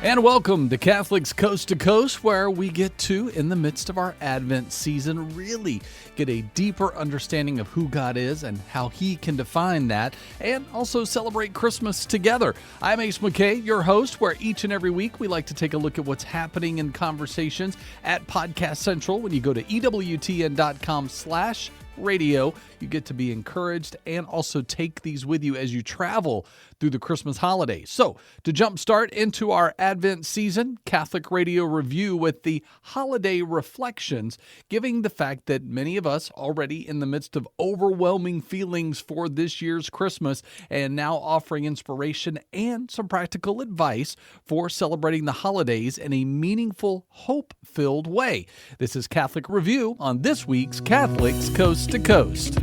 And welcome to Catholics Coast to Coast, where we get to, in the midst of our Advent season, really get a deeper understanding of who God is and how He can define that, and also celebrate Christmas together. I'm Ace McKay, your host, where each and every week we like to take a look at what's happening in conversations at Podcast Central. When you go to EWTN.com/radio, you get to be encouraged and also take these with you as you travel through the Christmas holidays. So, to jumpstart into our Advent season, Catholic Radio Review with the Holiday Reflections, giving the fact that many of us already in the midst of overwhelming feelings for this year's Christmas, and now offering inspiration and some practical advice for celebrating the holidays in a meaningful, hope-filled way. This is Catholic Review on this week's Catholics Coast to Coast.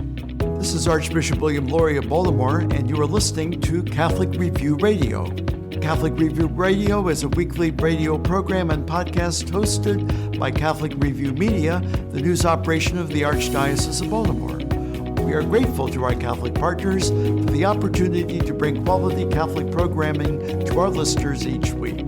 This is Archbishop William Lori of Baltimore, and you are listening to Catholic Review Radio. Catholic Review Radio is a weekly radio program and podcast hosted by Catholic Review Media, the news operation of the Archdiocese of Baltimore. We are grateful to our Catholic partners for the opportunity to bring quality Catholic programming to our listeners each week.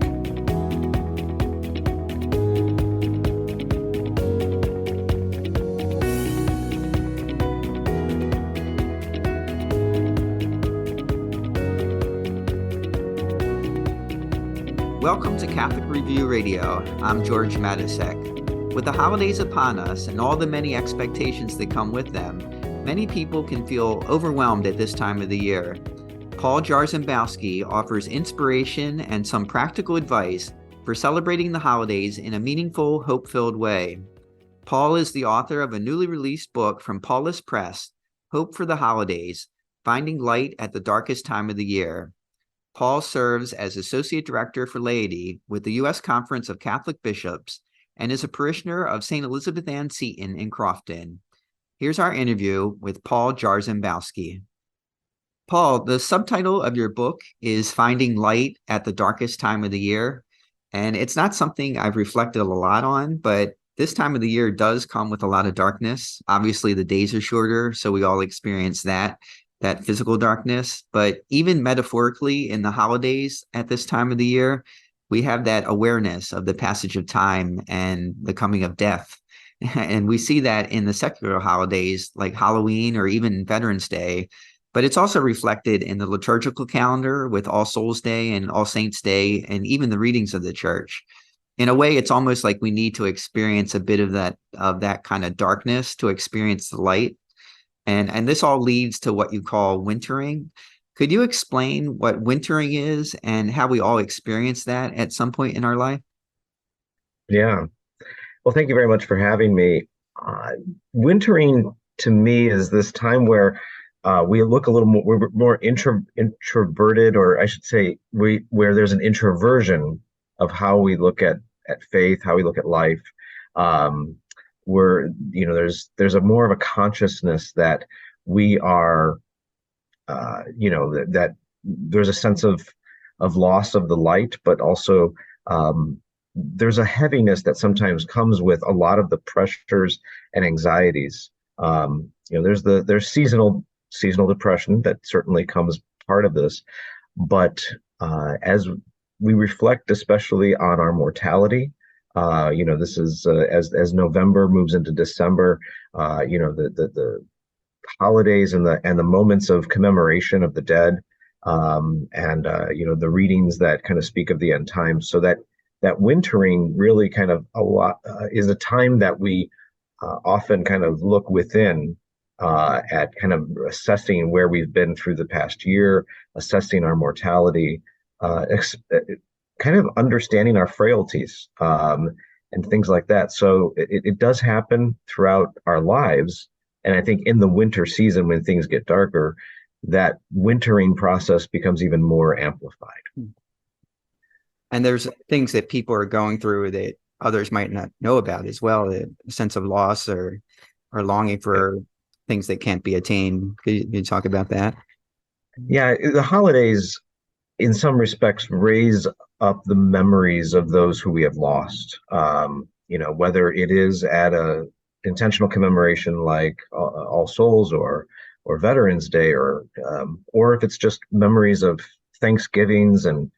Welcome to Catholic Review Radio. I'm George Matisek. With the holidays upon us and all the many expectations that come with them, many people can feel overwhelmed at this time of the year. Paul Jarzembowski offers inspiration and some practical advice for celebrating the holidays in a meaningful, hope-filled way. Paul is the author of a newly released book from Paulus Press, Hope for the Holidays, Finding Light at the Darkest Time of the Year. Paul serves as Associate Director for Laity with the U.S. Conference of Catholic Bishops and is a parishioner of St. Elizabeth Ann Seton in Crofton. Here's our interview with Paul Jarzembowski. Paul, the subtitle of your book is Finding Light at the Darkest Time of the Year, and it's not something I've reflected a lot on, but this time of the year does come with a lot of darkness. Obviously, the days are shorter, so we all experience that physical darkness, but even metaphorically in the holidays at this time of the year, we have that awareness of the passage of time and the coming of death. And we see that in the secular holidays like Halloween or even Veterans Day, but it's also reflected in the liturgical calendar with All Souls Day and All Saints Day and even the readings of the church. In a way, it's almost like we need to experience a bit of that kind of darkness to experience the light. And this all leads to what you call wintering. Could you explain what wintering is and how we all experience that at some point in our life? Yeah. Well, thank you very much for having me. Wintering to me is this time where we look a little more, we're more introverted, or I should say, where there's an introversion of how we look at faith, how we look at life. There's a more of a consciousness that we are, that there's a sense of loss of the light, but also there's a heaviness that sometimes comes with a lot of the pressures and anxieties. There's seasonal depression that certainly comes part of this, but as we reflect, especially on our mortality. This is as November moves into December, the holidays and the moments of commemoration of the dead, and the readings that kind of speak of the end times. So that wintering really kind of is a time that we often kind of look within at kind of assessing where we've been through the past year, assessing our mortality, kind of understanding our frailties and things like that. So it does happen throughout our lives. And I think in the winter season, when things get darker, that wintering process becomes even more amplified. And there's things that people are going through that others might not know about as well, a sense of loss or longing for things that can't be attained. Could you talk about that? Yeah, the holidays, in some respects, raise up the memories of those who we have lost. Whether it is at a intentional commemoration like All Souls or Veterans Day, or if it's just memories of Thanksgivings and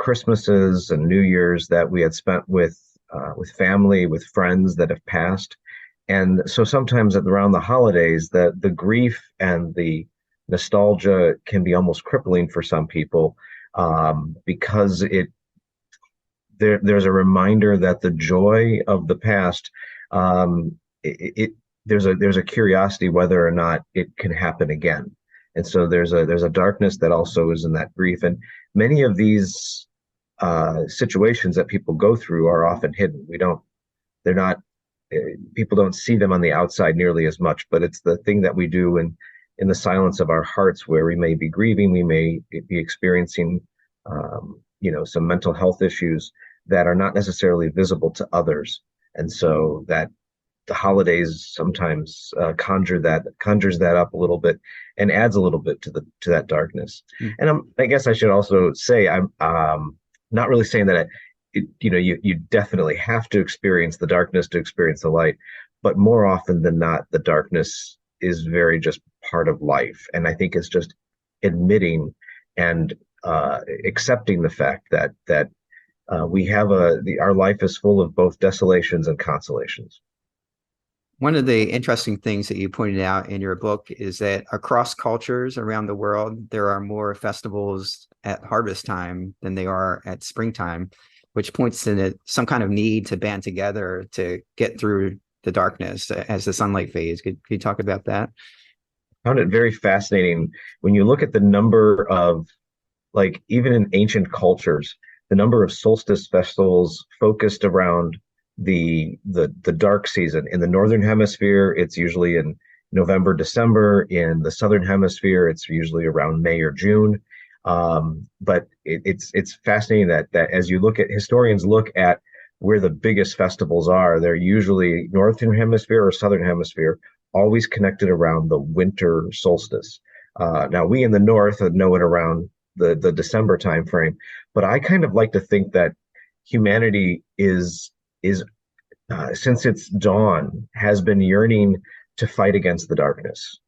Christmases and New Year's that we had spent with family, with friends that have passed. And so sometimes around the holidays, the grief and the nostalgia can be almost crippling for some people, because there's a reminder that the joy of the past, there's a curiosity whether or not it can happen again. And so there's a darkness that also is in that grief. And many of these situations that people go through are often hidden. They're not, people don't see them on the outside nearly as much, but it's the thing that we do in the silence of our hearts, where we may be grieving, we may be experiencing, some mental health issues that are not necessarily visible to others. And so that the holidays sometimes conjures that up a little bit and adds a little bit to that darkness. And I guess I should also say, I'm not really saying that you definitely have to experience the darkness to experience the light, but more often than not, the darkness is very just part of life. And I think it's just admitting and accepting the fact that we have our life is full of both desolations and consolations. One of the interesting things that you pointed out in your book is that across cultures around the world, there are more festivals at harvest time than they are at springtime, which points to some kind of need to band together to get through the darkness as the sunlight fades. Could you talk about that? I found it very fascinating when you look at the number of, like, even in ancient cultures, the number of solstice festivals focused around the dark season. In the northern hemisphere, it's usually in November, December. In the southern hemisphere, it's usually around May or June. But it's fascinating that as historians look at where the biggest festivals are, they're usually northern hemisphere or southern hemisphere, always connected around the winter solstice. Now we in the north know it around the December timeframe, but I kind of like to think that humanity is since its dawn has been yearning to fight against the darkness,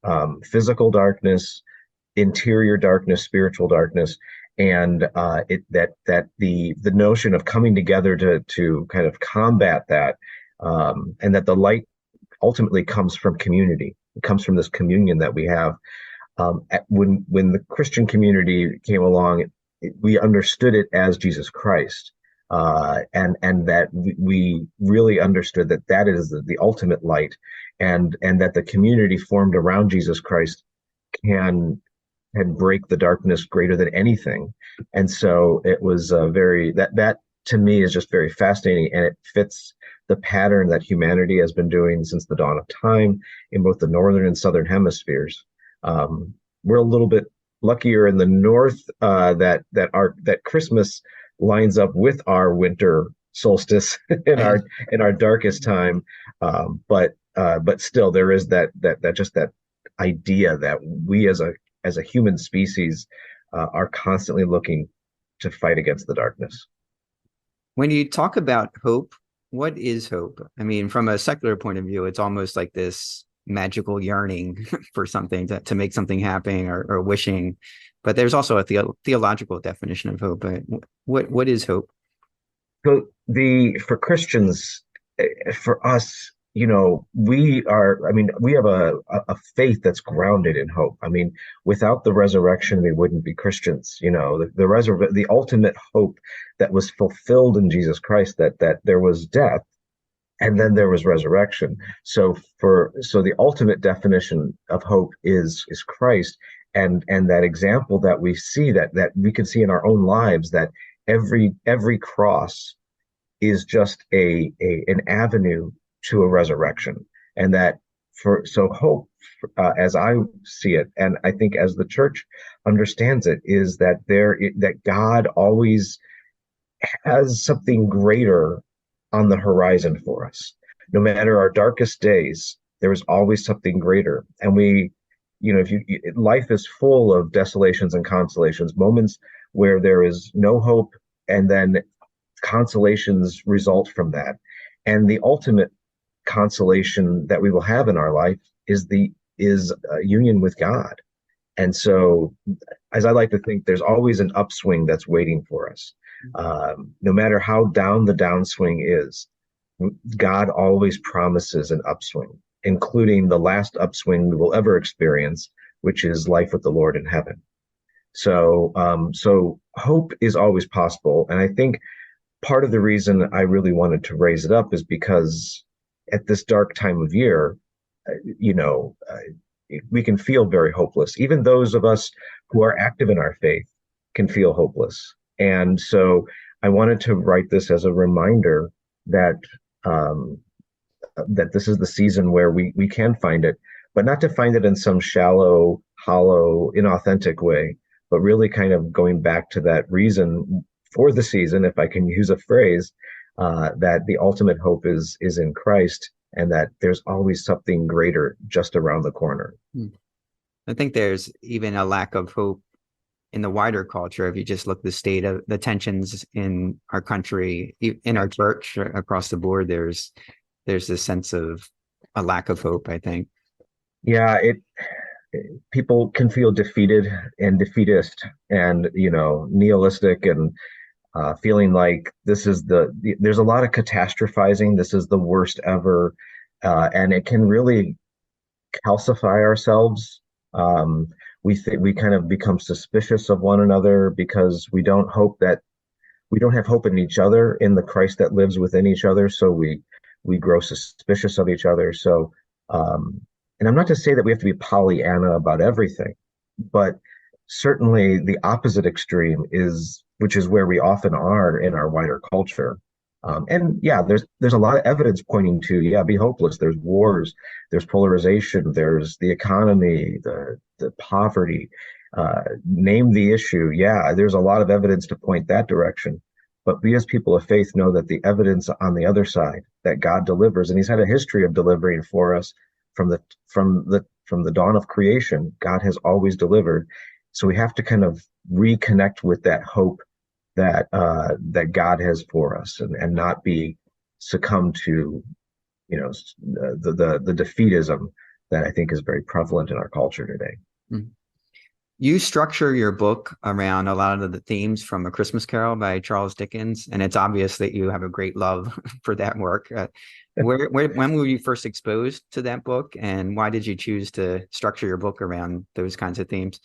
physical darkness, interior darkness, spiritual darkness, and the notion of coming together to kind of combat that, and that the light ultimately comes from community. It comes from this communion that we have. When the Christian community came along, we understood it as Jesus Christ. And that we really understood that is the ultimate light, and that the community formed around Jesus Christ can break the darkness greater than anything. And so it was that to me is just very fascinating, and it fits the pattern that humanity has been doing since the dawn of time in both the northern and southern hemispheres. We're a little bit luckier in the north that Christmas lines up with our winter solstice in our darkest time, but still there is that idea that we as a human species are constantly looking to fight against the darkness. When you talk about hope, what is hope? I mean, from a secular point of view, it's almost like this magical yearning for something to make something happen, or wishing. But there's also a theological definition of hope. What is hope? So for Christians, for us, we have a faith that's grounded in hope. I mean, without the resurrection, we wouldn't be Christians. The ultimate hope that was fulfilled in Jesus Christ, that there was death, and then there was resurrection. So the ultimate definition of hope is Christ, and that example that we see, that we can see in our own lives, that every cross is just an avenue to a resurrection. And that hope, as I see it, and I think as the church understands it, is that that God always has something greater on the horizon for us. No matter our darkest days, there is always something greater. And life is full of desolations and consolations, moments where there is no hope, and then consolations result from that. And the ultimate consolation that we will have in our life is union with God. And so, as I like to think, there's always an upswing that's waiting for us. No matter how down the downswing is, God always promises an upswing, including the last upswing we will ever experience, which is life with the Lord in heaven. So hope is always possible. And I think part of the reason I really wanted to raise it up is because at this dark time of year, you know, we can feel very hopeless. Even those of us who are active in our faith can feel hopeless. And so I wanted to write this as a reminder that um, that this is the season where we can find it, but not to find it in some shallow, hollow, inauthentic way, but really kind of going back to that reason for the season, if I can use a phrase, that the ultimate hope is in Christ, and that there's always something greater just around the corner. I think there's even a lack of hope in the wider culture. If you just look the state of the tensions in our country, in our church, across the board, there's this sense of a lack of hope, I think. Yeah, people can feel defeated and defeatist and, nihilistic, and feeling like there's a lot of catastrophizing. This is the worst ever. And it can really calcify ourselves. We kind of become suspicious of one another because we don't have hope in each other, in the Christ that lives within each other. So we grow suspicious of each other. So, and I'm not to say that we have to be Pollyanna about everything, but certainly the opposite extreme which is where we often are in our wider culture. And yeah, there's a lot of evidence pointing to, be hopeless. There's wars, there's polarization, there's the economy, the poverty, name the issue. Yeah, there's a lot of evidence to point that direction. But we as people of faith know that the evidence on the other side, that God delivers, and he's had a history of delivering for us from the dawn of creation. God has always delivered. So we have to kind of reconnect with that hope that God has for us, and not be succumb to the defeatism that I think is very prevalent in our culture today. Mm-hmm. You structure your book around a lot of the themes from A Christmas Carol by Charles Dickens, and it's obvious that you have a great love for that work. When were you first exposed to that book, and why did you choose to structure your book around those kinds of themes?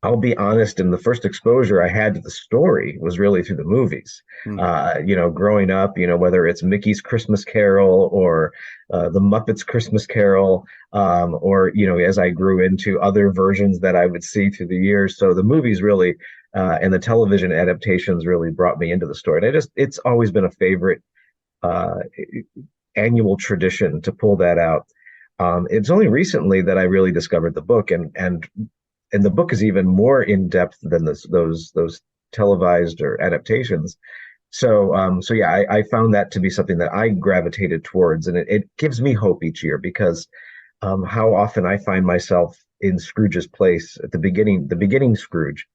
I'll be honest, in the first exposure I had to the story was really through the movies. Growing up, whether it's Mickey's Christmas Carol or the Muppets Christmas Carol, or, as I grew into other versions that I would see through the years. So the movies really, and the television adaptations really brought me into the story. And it's always been a favorite annual tradition to pull that out. It's only recently that I really discovered the book, and the book is even more in depth than those televised or adaptations. So yeah, I found that to be something that I gravitated towards, and it gives me hope each year, because how often I find myself in Scrooge's place at the beginning Scrooge,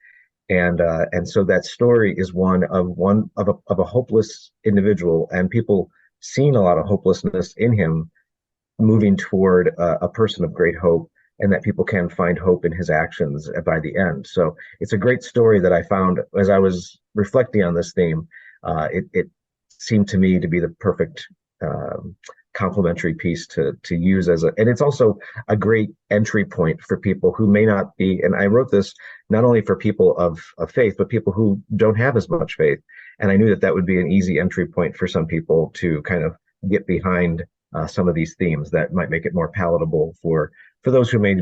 and so that story is one of a hopeless individual, and people seeing a lot of hopelessness in him, moving toward a person of great hope, and that people can find hope in his actions by the end. So it's a great story that I found as I was reflecting on this theme. It seemed to me to be the perfect complementary piece to use and it's also a great entry point for people who may not be, and I wrote this not only for people of faith, but people who don't have as much faith. And I knew that would be an easy entry point for some people to kind of get behind some of these themes that might make it more palatable for those who may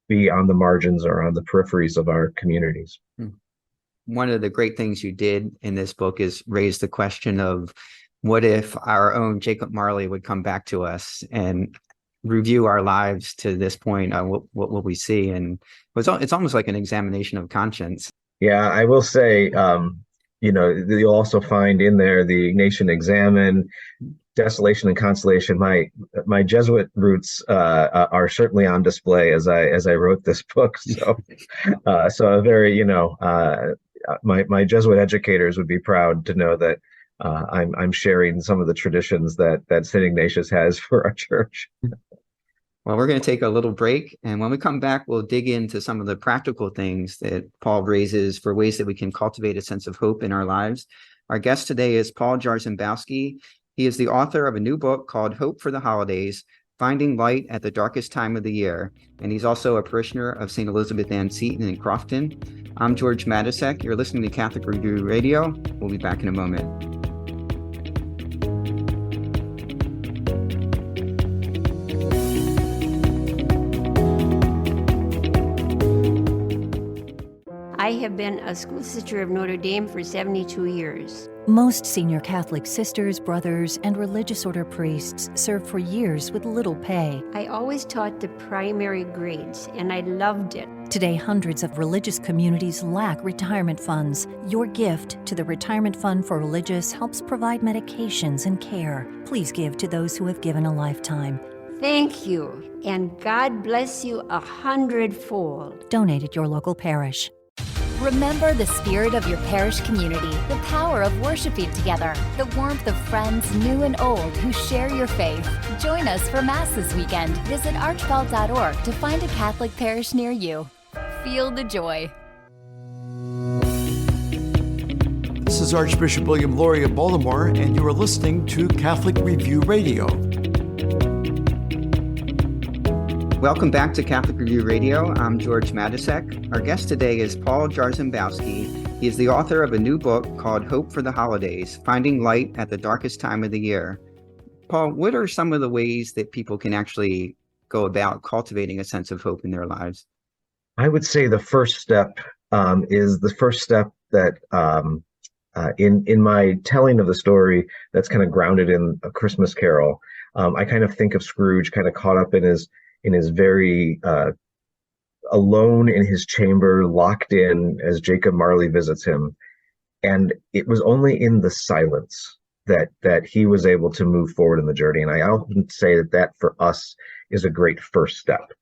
be on the margins or on the peripheries of our communities. One of the great things you did in this book is raise the question of, what if our own Jacob Marley would come back to us and review our lives to this point? What will we see? And it's almost like an examination of conscience. Yeah, I will say, you'll also find in there the Nation Examine, Desolation and Consolation. My Jesuit roots are certainly on display as I wrote this book. So so a very my Jesuit educators would be proud to know that I'm sharing some of the traditions that St. Ignatius has for our church. Well, we're going to take a little break. And when we come back, we'll dig into some of the practical things that Paul raises for ways that we can cultivate a sense of hope in our lives. Our guest today is Paul Jarzembowski. He is the author of a new book called Hope for the Holidays, Finding Light at the Darkest Time of the Year. And he's also a parishioner of St. Elizabeth Ann Seton in Crofton. I'm George Matysek. You're listening to Catholic Review Radio. We'll be back in a moment. I have been a school sister of Notre Dame for 72 years. Most senior Catholic sisters, brothers, and religious order priests served for years with little pay. I always taught the primary grades, and I loved it. Today, hundreds of religious communities lack retirement funds. Your gift to the Retirement Fund for Religious helps provide medications and care. Please give to those who have given a lifetime. Thank you, and God bless you 100-fold. Donate at your local parish. Remember the spirit of your parish community, the power of worshiping together, the warmth of friends new and old who share your faith. Join us for Mass this weekend. Visit archbell.org to find a Catholic parish near you. Feel the joy. This is Archbishop William Lori of Baltimore, and you are listening to Catholic Review Radio. Welcome back to Catholic Review Radio. I'm George Matysek. Our guest today is Paul Jarzembowski. He is the author of a new book called Hope for the Holidays, Finding Light at the Darkest Time of the Year. Paul, what are some of the ways that people can actually go about cultivating a sense of hope in their lives? I would say the first step is the first step that in my telling of the story that's kind of grounded in A Christmas Carol. I kind of think of Scrooge kind of caught up in his very alone in his chamber, locked in as Jacob Marley visits him. And it was only in the silence that he was able to move forward in the journey. And I often say that for us is a great first step.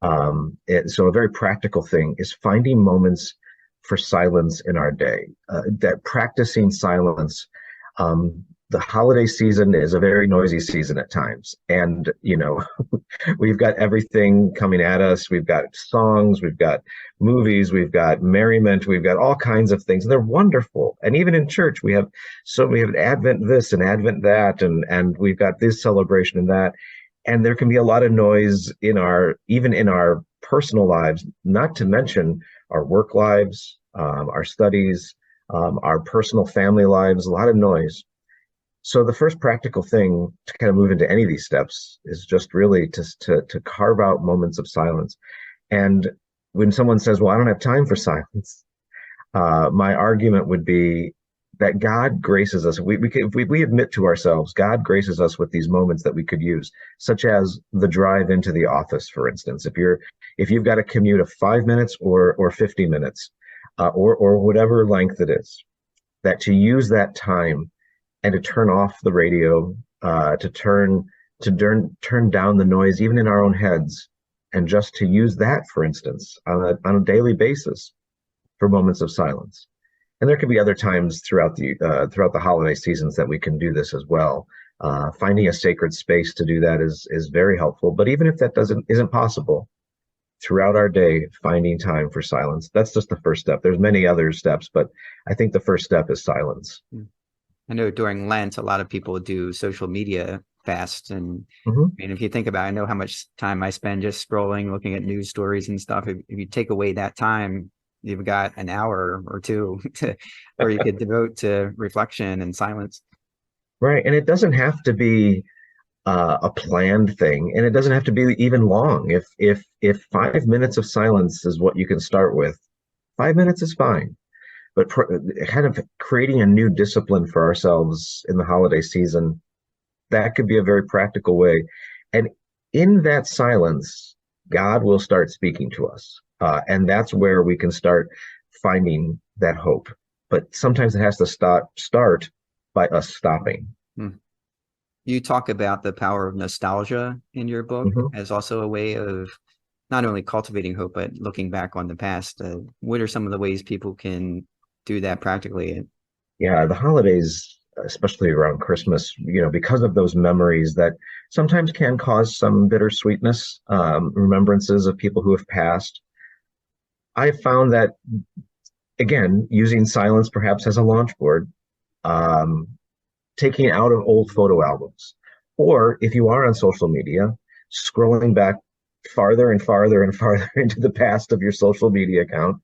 So a very practical thing is finding moments for silence in our day, that practicing silence. The holiday season is a very noisy season at times. And, we've got everything coming at us. We've got songs, we've got movies, we've got merriment, we've got all kinds of things. And they're wonderful. And even in church, we have Advent this and Advent that, and we've got this celebration and that. And there can be a lot of noise even in our personal lives, not to mention our work lives, our studies, our personal family lives, a lot of noise. So the first practical thing to kind of move into any of these steps is just really to carve out moments of silence. And when someone says, well, I don't have time for silence, my argument would be that God graces us. We admit to ourselves, God graces us with these moments that we could use, such as the drive into the office, for instance. If you've got a commute of 5 minutes or 50 minutes, or whatever length it is, that to use that time and to turn off the radio, to turn down the noise, even in our own heads, and just to use that, for instance, on a daily basis for moments of silence. And there could be other times throughout the holiday seasons that we can do this as well. Finding a sacred space to do that is very helpful. But even if that isn't possible, throughout our day, finding time for silence, that's just the first step. There's many other steps, but I think the first step is silence. I know during Lent, a lot of people do social media fasts. And if you think about it, I know how much time I spend just scrolling, looking at news stories and stuff. If you take away that time, you've got an hour or two where you could devote to reflection and silence. Right. And it doesn't have to be a planned thing, and it doesn't have to be even long. If 5 minutes of silence is what you can start with, 5 minutes is fine. But kind of creating a new discipline for ourselves in the holiday season, that could be a very practical way. And in that silence, God will start speaking to us. And that's where we can start finding that hope. But sometimes it has to start by us stopping. You talk about the power of nostalgia in your book as also a way of not only cultivating hope, but looking back on the past. What are some of the ways people can do that practically? Yeah, the holidays especially around Christmas, because of those memories that sometimes can cause some bittersweetness, remembrances of people who have passed. I found that, again, using silence perhaps as a launch board, um, taking out of old photo albums, or if you are on social media, scrolling back farther and farther and farther into the past of your social media account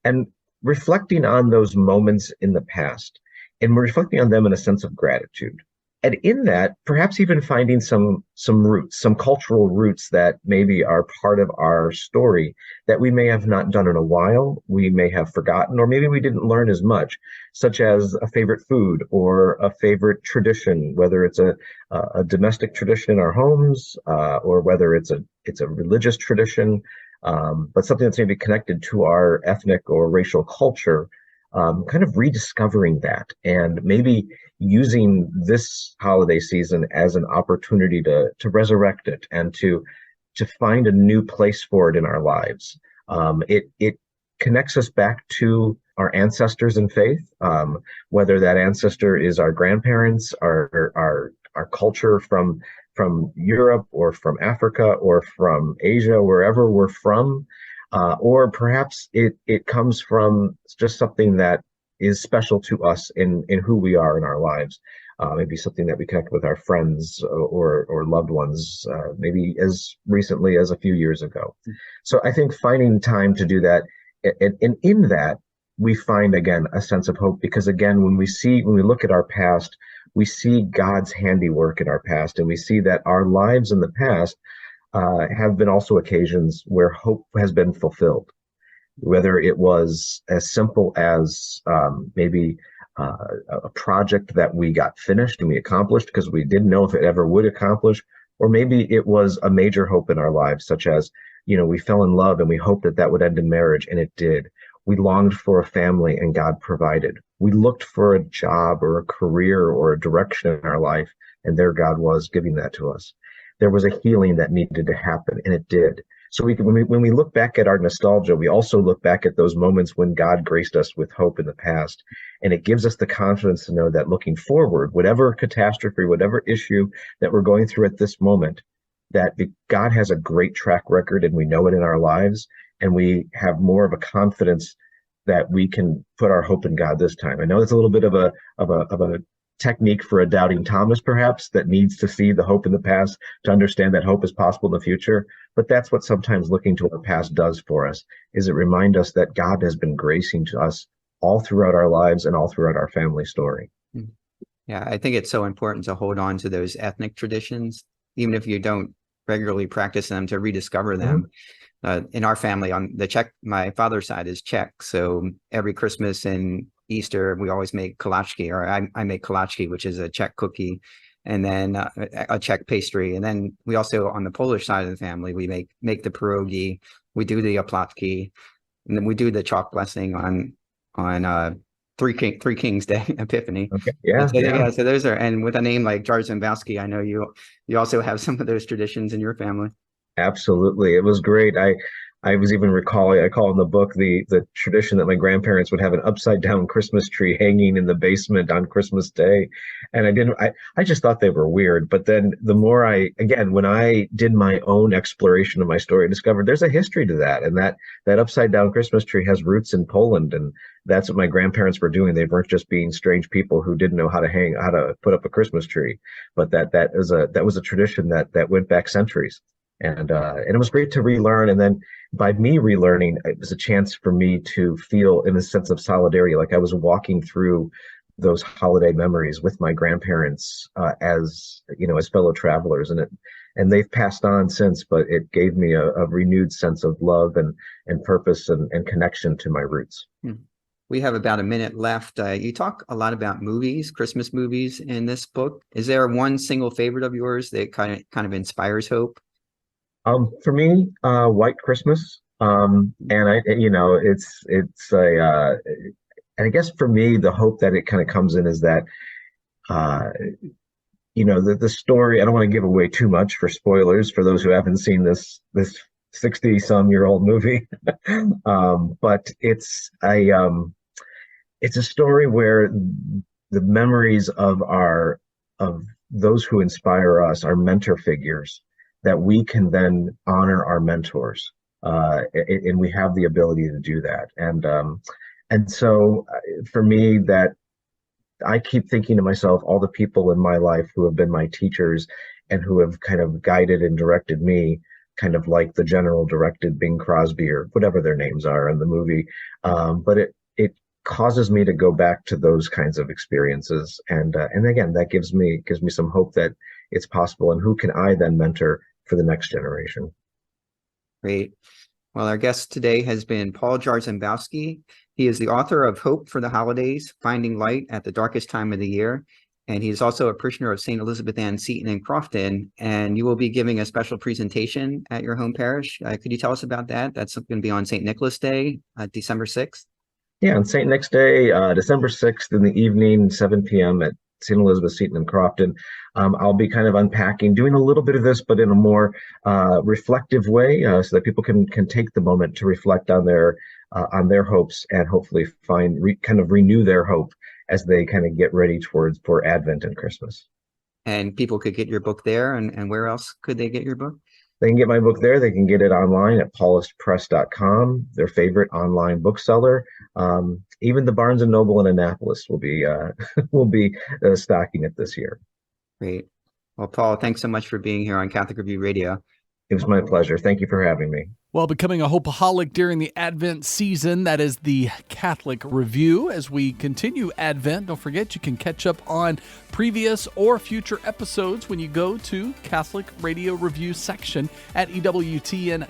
and reflecting on those moments in the past and reflecting on them in a sense of gratitude. And in that, perhaps even finding some roots, some cultural roots that maybe are part of our story that we may have not done in a while, we may have forgotten, or maybe we didn't learn as much, such as a favorite food or a favorite tradition, whether it's a domestic tradition in our homes, or whether it's a religious tradition, but something that's maybe connected to our ethnic or racial culture. Kind of rediscovering that and maybe using this holiday season as an opportunity to resurrect it and to find a new place for it in our lives. It connects us back to our ancestors in faith, whether that ancestor is our grandparents, our culture from Europe or from Africa or from Asia, wherever we're from. Or perhaps it comes from just something that is special to us in who we are in our lives. Maybe something that we connect with our friends or loved ones, maybe as recently as a few years ago. So I think finding time to do that, and in that, we find, again, a sense of hope, because, again, when we look at our past, we see God's handiwork in our past, and we see that our lives in the past have been also occasions where hope has been fulfilled, whether it was as simple as maybe a project that we got finished and we accomplished because we didn't know if it ever would accomplish, or maybe it was a major hope in our lives, such as, we fell in love and we hoped that would end in marriage, and it did. We longed for a family and God provided. We looked for a job or a career or a direction in our life, and there God was giving that to us. There was a healing that needed to happen, and it did. So when we look back at our nostalgia, we also look back at those moments when God graced us with hope in the past. And it gives us the confidence to know that looking forward, whatever catastrophe, whatever issue that we're going through at this moment, that God has a great track record, and we know it in our lives, and we have more of a confidence that we can put our hope in God this time. I know it's a little bit of a technique for a doubting Thomas, perhaps, that needs to see the hope in the past to understand that hope is possible in the future. But that's what sometimes looking to our past does for us, is it reminds us that God has been gracing to us all throughout our lives and all throughout our family story. Yeah, I think it's so important to hold on to those ethnic traditions, even if you don't regularly practice them, to rediscover them. In our family, on the Czech, my father's side is Czech, so every Christmas and Easter, we always make kolačky, or I make kolačky, which is a Czech cookie, and then a Czech pastry. And then we also, on the Polish side of the family, we make the pierogi, we do the oplatki, and then we do the chalk blessing on Three Kings Day, Epiphany. Okay. Yeah. So those are, and with a name like Jarzembowski, I know you also have some of those traditions in your family. Absolutely. It was great. I was even recalling, I call in the book the tradition that my grandparents would have an upside down Christmas tree hanging in the basement on Christmas Day. And I just thought they were weird. But then the more when I did my own exploration of my story, I discovered there's a history to that. And that upside down Christmas tree has roots in Poland. And that's what my grandparents were doing. They weren't just being strange people who didn't know how to put up a Christmas tree, but that was a tradition that went back centuries. And it was great to relearn. And then by me relearning, it was a chance for me to feel in a sense of solidarity, like I was walking through those holiday memories with my grandparents as fellow travelers. And they've passed on since, but it gave me a renewed sense of love and purpose and connection to my roots. We have about a minute left. You talk a lot about movies, Christmas movies in this book. Is there one single favorite of yours that kind of inspires hope? For me, White Christmas, and it's and I guess for me, the hope that it kind of comes in is that, the story. I don't want to give away too much for spoilers for those who haven't seen this 60-some-year-old movie, but it's a story where the memories of those who inspire us, our mentor figures, that we can then honor our mentors, and we have the ability to do that. And so for me, that I keep thinking to myself, all the people in my life who have been my teachers and who have kind of guided and directed me, kind of like the general directed Bing Crosby or whatever their names are in the movie. But it causes me to go back to those kinds of experiences, and again, that gives me some hope that it's possible. And who can I then mentor for the next generation? Great. Well, our guest today has been Paul Jarzembowski. He is the author of Hope for the Holidays, Finding Light at the Darkest Time of the Year. And he's also a parishioner of St. Elizabeth Ann Seton in Crofton. And you will be giving a special presentation at your home parish. Could you tell us about that? That's going to be on St. Nicholas Day, December 6th. Yeah, on St. Nick's Day, December 6th in the evening, 7 p.m. at St. Elizabeth Seton in Crofton. I'll be kind of unpacking, doing a little bit of this, but in a more reflective way, so that people can take the moment to reflect on their hopes, and hopefully kind of renew their hope as they kind of get ready for Advent and Christmas. And people could get your book there. And where else could they get your book? They can get my book there. They can get it online at paulistpress.com, their favorite online bookseller. Even the Barnes & Noble in Annapolis will be stocking it this year. Great. Well, Paul, thanks so much for being here on Catholic Review Radio. It was my pleasure. Thank you for having me. Well, becoming a Hope-a-holic during the Advent season, that is the Catholic Review. As we continue Advent, don't forget you can catch up on previous or future episodes when you go to Catholic Radio Review section at ewtn.com/radio.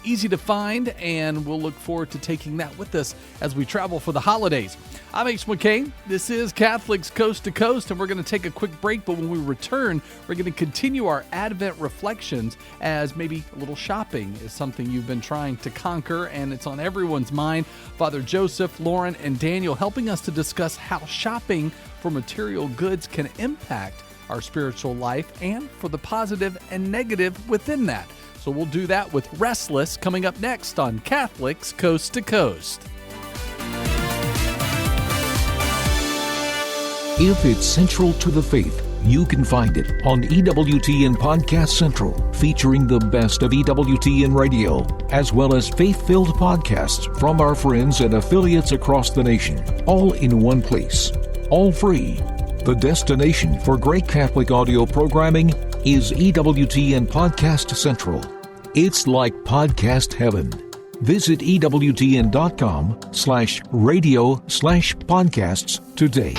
Easy to find, and we'll look forward to taking that with us as we travel for the holidays. I'm Ace McKay. This is Catholics Coast to Coast, and we're going to take a quick break, but when we return, we're going to continue our Advent reflections, as maybe a little shopping is something you've been trying to conquer, and it's on everyone's mind. Father Joseph, Lauren, and Daniel helping us to discuss how shopping for material goods can impact our spiritual life, and for the positive and negative within that. So we'll do that with Restless coming up next on Catholics Coast to Coast. If it's central to the faith, you can find it on EWTN Podcast Central, featuring the best of EWTN Radio, as well as faith-filled podcasts from our friends and affiliates across the nation, all in one place, all free. The destination for great Catholic audio programming is EWTN Podcast Central. It's like podcast heaven. Visit EWTN.com/radio/podcasts today.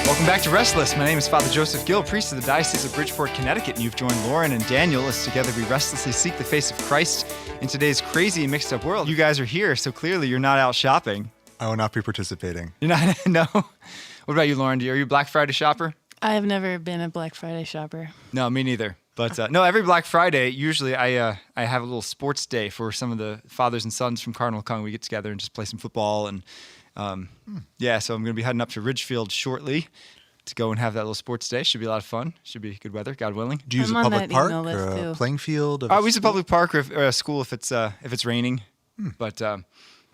Welcome back to Restless. My name is Father Joseph Gill, priest of the Diocese of Bridgeport, Connecticut, and you've joined Lauren and Daniel as together we restlessly seek the face of Christ in today's crazy and mixed up world. You guys are here, so clearly you're not out shopping. I will not be participating. You're not? No? What about you, Lauren? Are you a Black Friday shopper? I have never been a Black Friday shopper. No, me neither. But no, every Black Friday, usually I have a little sports day for some of the fathers and sons from Cardinal Kung. We get together and just play some football. And yeah, so I'm going to be heading up to Ridgefield shortly to go and have that little sports day. Should be a lot of fun. Should be good weather, God willing. Do you use a public park or a playing field? We use a public park or a school if it's raining. But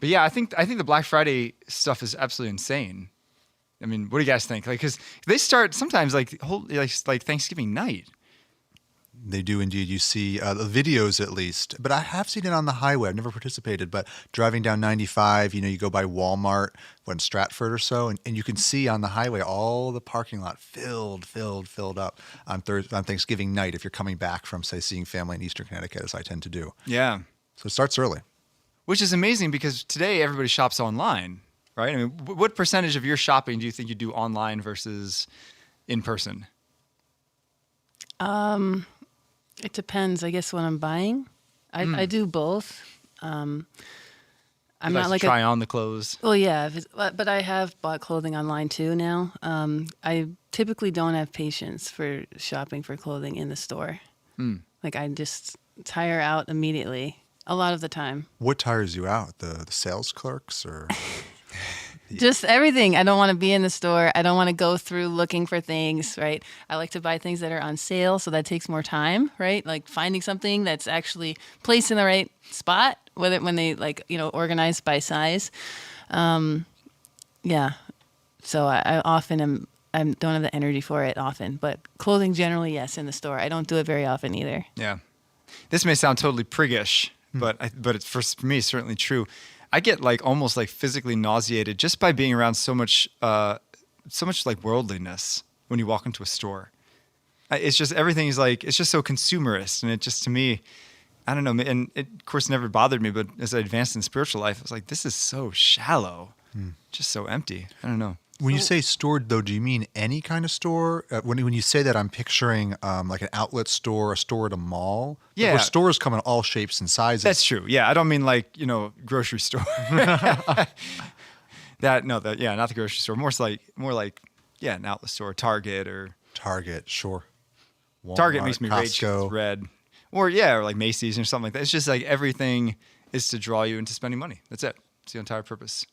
yeah, I think the Black Friday stuff is absolutely insane. I mean, what do you guys think? Like, because they start sometimes like Thanksgiving night. They do indeed. You see the videos at least, but I have seen it on the highway. I've never participated, but driving down 95, you go by Walmart, in Stratford or so, and you can see on the highway all the parking lot filled up on Thanksgiving night if you're coming back from, say, seeing family in Eastern Connecticut, as I tend to do. Yeah. So it starts early. Which is amazing because today everybody shops online, right? I mean, what percentage of your shopping do you think you do online versus in person? It depends, I guess, what I'm buying. I do both. I'm not like try on the clothes. Well, yeah, but I have bought clothing online too now. I typically don't have patience for shopping for clothing in the store. Like I just tire out immediately a lot of the time. What tires you out? The sales clerks or? Just everything. I don't want to be in the store. I don't want to go through looking for things, right? I like to buy things that are on sale, so that takes more time, right? Like finding something that's actually placed in the right spot, when they organize by size. Yeah. So I often I don't have the energy for it often, but clothing generally, yes, in the store. I don't do it very often either. Yeah. This may sound totally priggish, but it's for me, it's certainly true. I get like almost like physically nauseated just by being around so much like worldliness when you walk into a store. It's just, everything is like, it's just so consumerist. And it just, to me, I don't know. And it, of course, never bothered me, but as I advanced in spiritual life, I was like, this is so shallow, just so empty. I don't know. When you say store, though, do you mean any kind of store? When you say that, I'm picturing like an outlet store, a store at a mall. Yeah. Where stores come in all shapes and sizes. That's true. Yeah. I don't mean like, grocery store. Not the grocery store. More like, an outlet store, Target, sure. Walmart, Target makes me rage 'cause Costco. it's red. Or like Macy's or something like that. It's just like everything is to draw you into spending money. That's it. It's the entire purpose.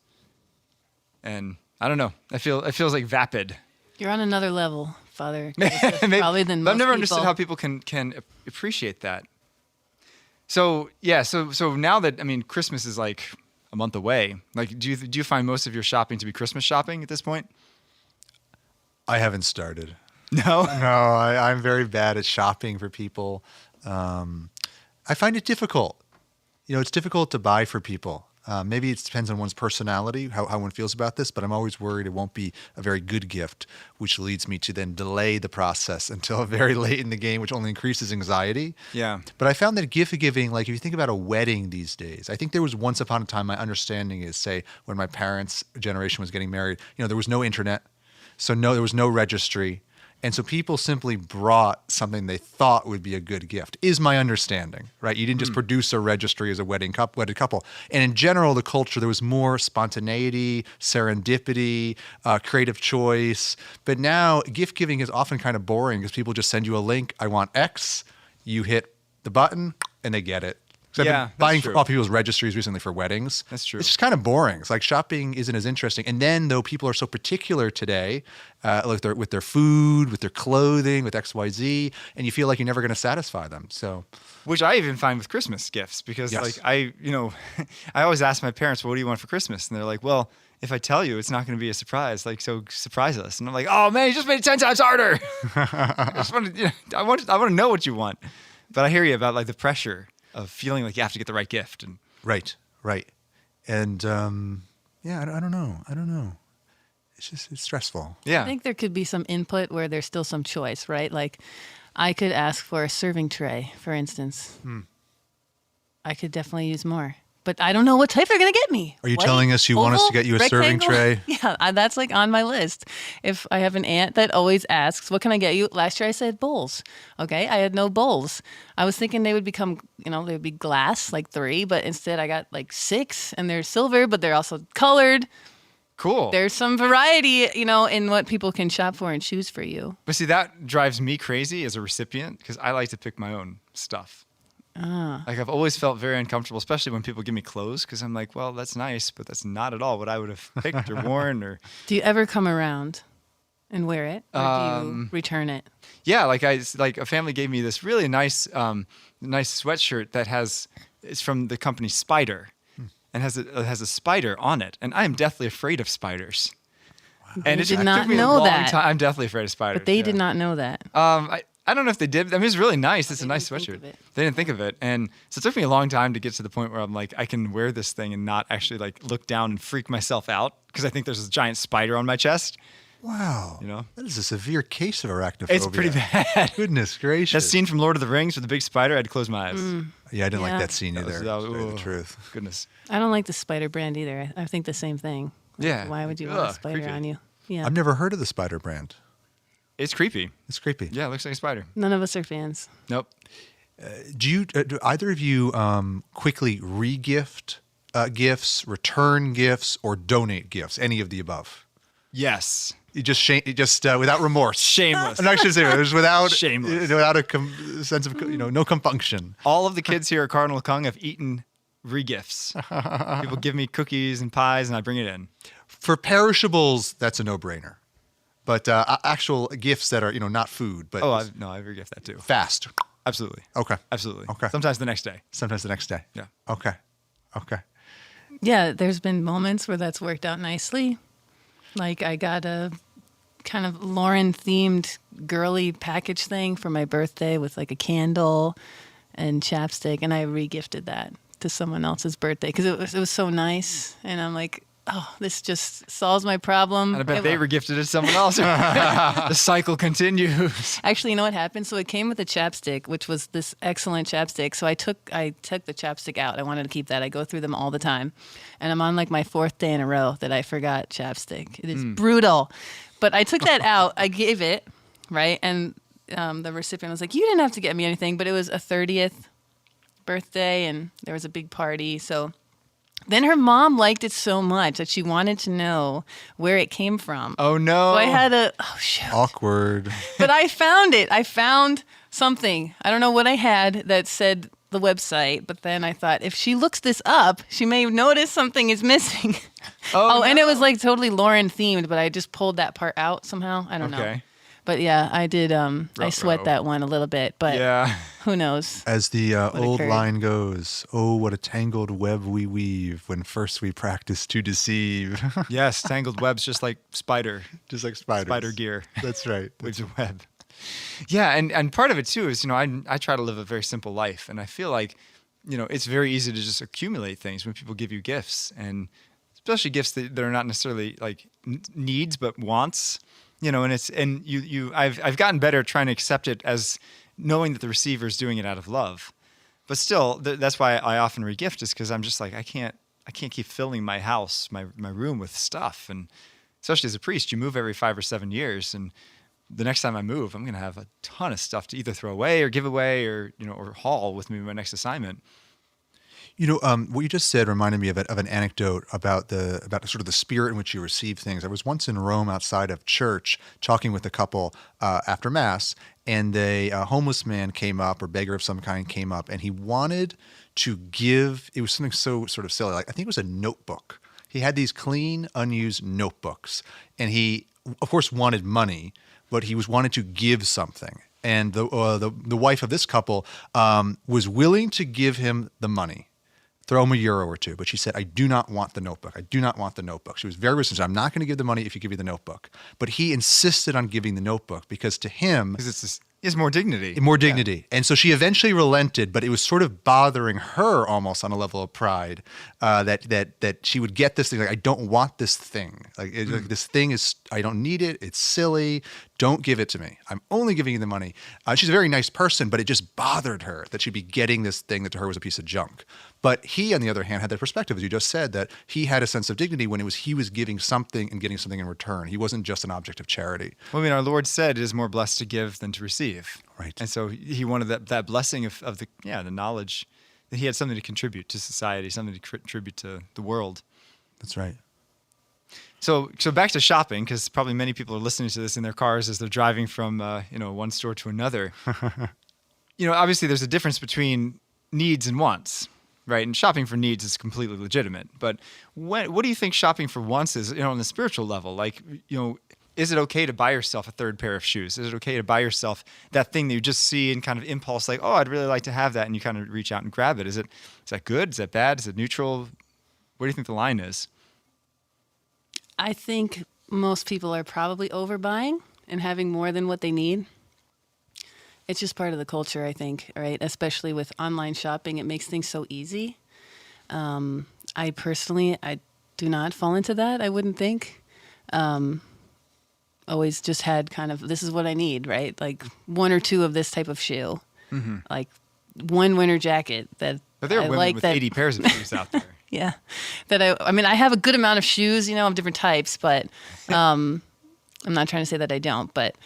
And I don't know. It feels like vapid. You're on another level, Father. Maybe, Probably than but most I've never people. understood how people can appreciate that. So yeah, so now that Christmas is like a month away. Like, do you find most of your shopping to be Christmas shopping at this point? I haven't started. No? No, I'm very bad at shopping for people. I find it difficult. It's difficult to buy for people. Maybe it depends on one's personality, how one feels about this, but I'm always worried it won't be a very good gift, which leads me to then delay the process until very late in the game, which only increases anxiety. Yeah. But I found that gift giving, like if you think about a wedding these days, I think there was once upon a time, my understanding is, say, when my parents' generation was getting married, there was no internet, so there was no registry. And so people simply brought something they thought would be a good gift, is my understanding, right? You didn't just produce a registry as a wedded couple. And in general, the culture, there was more spontaneity, serendipity, creative choice. But now gift giving is often kind of boring because people just send you a link, I want X, you hit the button, and they get it. So I've been buying off people's registries recently for weddings. That's true. It's just kind of boring. It's like shopping isn't as interesting. And then, though, people are so particular today, with their food, with their clothing, with XYZ, and you feel like you're never going to satisfy them. So, which I even find with Christmas gifts, because I always ask my parents, well, what do you want for Christmas? And they're like, well, if I tell you, it's not going to be a surprise. Like, so surprise us. And I'm like, oh man, you just made it 10 times harder. I want to know what you want. But I hear you about like the pressure of feeling like you have to get the right gift. And right. And I don't know. It's stressful. Yeah. I think there could be some input where there's still some choice, right? Like I could ask for a serving tray, for instance. I could definitely use more. But I don't know what type they're going to get me. Are you telling us you want us to get you a serving tray? Yeah, that's like on my list. If I have an aunt that always asks, what can I get you? Last year I said bowls. Okay, I had no bowls. I was thinking they would become, they would be glass, like 3, but instead I got like 6, and they're silver, but they're also colored. Cool. There's some variety, in what people can shop for and choose for you. But see, that drives me crazy as a recipient because I like to pick my own stuff. Like I've always felt very uncomfortable, especially when people give me clothes, because I'm like, well, that's nice, but that's not at all what I would have picked or worn. Or do you ever come around and wear it, or do you return it? Yeah, like a family gave me this really nice sweatshirt that it's from the company Spider, and has a spider on it, and I am deathly afraid of spiders. Wow. And it took not me know a long that. time. I'm deathly afraid of spiders. But they did not know that. I don't know if they did. I mean, it's really nice. It's a nice sweatshirt. They didn't think of it. And so it took me a long time to get to the point where I'm like, I can wear this thing and not actually like look down and freak myself out because I think there's a giant spider on my chest. Wow. That is a severe case of arachnophobia. It's pretty bad. Goodness gracious. That scene from Lord of the Rings with the big spider, I had to close my eyes. Yeah, I didn't like that scene either. That was the truth. Goodness. I don't like the spider brand either. I think the same thing. Yeah. Why would you want a spider creepy. on you? Yeah. I've never heard of the spider brand. It's creepy. It's creepy. Yeah, it looks like a spider. None of us are fans. Nope. Do either of you quickly re-gift gifts, return gifts, or donate gifts? Any of the above? Yes. You just without remorse. Shameless. I'm not actually saying it was without shameless, without a sense of no compunction. All of the kids here at Cardinal Kung have eaten re-gifts. People give me cookies and pies, and I bring it in. For perishables, that's a no-brainer. But actual gifts that are not food, but I re-gift that too. Fast. Absolutely. Okay. Absolutely. Okay. Sometimes the next day. Yeah. Okay. Yeah, there's been moments where that's worked out nicely. Like I got a kind of Lauren-themed girly package thing for my birthday with like a candle and chapstick, and I re-gifted that to someone else's birthday because it was so nice, and I'm like, oh, this just solves my problem. And I bet they re-gifted it to someone else. The cycle continues. Actually, you know what happened? So it came with a chapstick, which was this excellent chapstick. So I took the chapstick out. I wanted to keep that. I go through them all the time. And I'm on like my 4th day in a row that I forgot chapstick. It is brutal. But I took that out. I gave it, right? And the recipient was like, you didn't have to get me anything, but it was a 30th birthday and there was a big party. So then her mom liked it so much that she wanted to know where it came from. Oh, no. So I had shoot. Awkward. But I found it. I found something. I don't know what I had that said the website, but then I thought, if she looks this up, she may notice something is missing. Oh, no. And it was like totally Lauren themed, but I just pulled that part out somehow. I don't know. But yeah, I did. I sweat that one a little bit, but who knows? As the old occurred. line goes, oh, what a tangled web we weave when first we practice to deceive. Yes, tangled webs just like spider. Just like spiders. Spider gear. That's right. Weaves a web. Yeah, and part of it too is, I try to live a very simple life, and I feel like, it's very easy to just accumulate things when people give you gifts, and especially gifts that are not necessarily like needs but wants. I've gotten better at trying to accept it as knowing that the receiver is doing it out of love. But still, that's why I often regift, is because I'm just like, I can't keep filling my house, my room with stuff. And especially as a priest, you move every 5 or 7 years. And the next time I move, I'm going to have a ton of stuff to either throw away or give away or haul with me my next assignment. What you just said reminded me of an anecdote about sort of the spirit in which you receive things. I was once in Rome outside of church talking with a couple after Mass, and a homeless man came up, or beggar of some kind came up, and he wanted to give, it was something so sort of silly, like I think it was a notebook. He had these clean, unused notebooks, and he, of course, wanted money, but he wanted to give something. And the wife of this couple was willing to give him the money. Throw him €1 or €2. But she said, I do not want the notebook. I do not want the notebook. She was very resistant. I'm not going to give the money if you give me the notebook. But he insisted on giving the notebook because to him... Because it's more dignity. More dignity. Yeah. And so she eventually relented, but it was sort of bothering her almost on a level of pride that she would get this thing. Like, I don't want this thing. Like this thing is, I don't need it. It's silly. Don't give it to me. I'm only giving you the money. She's a very nice person, but it just bothered her that she'd be getting this thing that to her was a piece of junk. But he, on the other hand, had that perspective, as you just said, that he had a sense of dignity when he was giving something and getting something in return. He wasn't just an object of charity. Well, our Lord said it is more blessed to give than to receive. Right. And so he wanted that blessing of the knowledge that he had something to contribute to society, something to contribute to the world. That's right. So back to shopping, because probably many people are listening to this in their cars as they're driving from one store to another. Obviously there's a difference between needs and wants, right? And shopping for needs is completely legitimate. But what do you think shopping for wants is, on the spiritual level? Like, is it okay to buy yourself a third pair of shoes? Is it okay to buy yourself that thing that you just see in kind of impulse, like, oh, I'd really like to have that, and you kind of reach out and grab it? Is that good? Is that bad? Is it neutral? Where do you think the line is? I think most people are probably overbuying and having more than what they need. It's just part of the culture, I think, right? Especially with online shopping, it makes things so easy. I personally do not fall into that, I wouldn't think. Always just had kind of, this is what I need, right? Like 1 or 2 of this type of shoe. Mm-hmm. Like one winter jacket that but there are women with 80 pairs of shoes out there. Yeah. That I have a good amount of shoes, of different types, but I'm not trying to say that I don't, but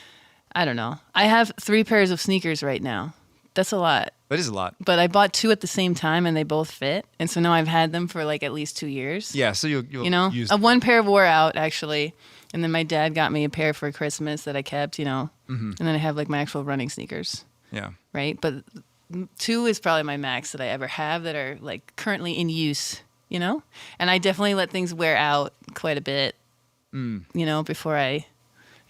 I don't know. I have 3 pairs of sneakers right now. That's a lot. That is a lot. But I bought 2 at the same time and they both fit. And so now I've had them for like at least 2 years. Yeah, so you'll use them. One pair wore out actually. And then my dad got me a pair for Christmas that I kept, Mm-hmm. And then I have like my actual running sneakers. Yeah. Right? But 2 is probably my max that I ever have that are like currently in use, And I definitely let things wear out quite a bit, before I,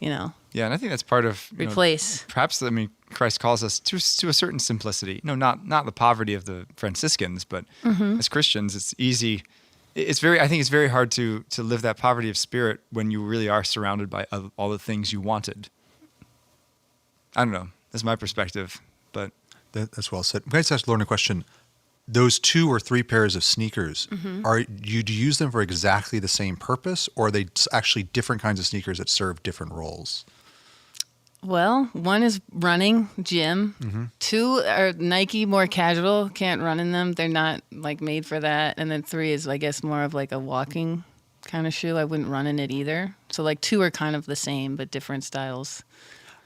Yeah, and I think that's part of replace. Perhaps Christ calls us to a certain simplicity. No, not the poverty of the Franciscans, but as Christians, it's easy I think it's very hard to live that poverty of spirit when you really are surrounded by all the things you wanted. I don't know. That's my perspective, but That's well said. I'm going to ask Lauren a question. Those 2 or 3 pairs of sneakers, do you use them for exactly the same purpose, or are they actually different kinds of sneakers that serve different roles? Well, 1 is running, gym. 2 are Nike, more casual. Can't run in them. They're not like made for that. And then 3 is, I guess, more of like a walking kind of shoe. I wouldn't run in it either. So like 2 are kind of the same, but different styles.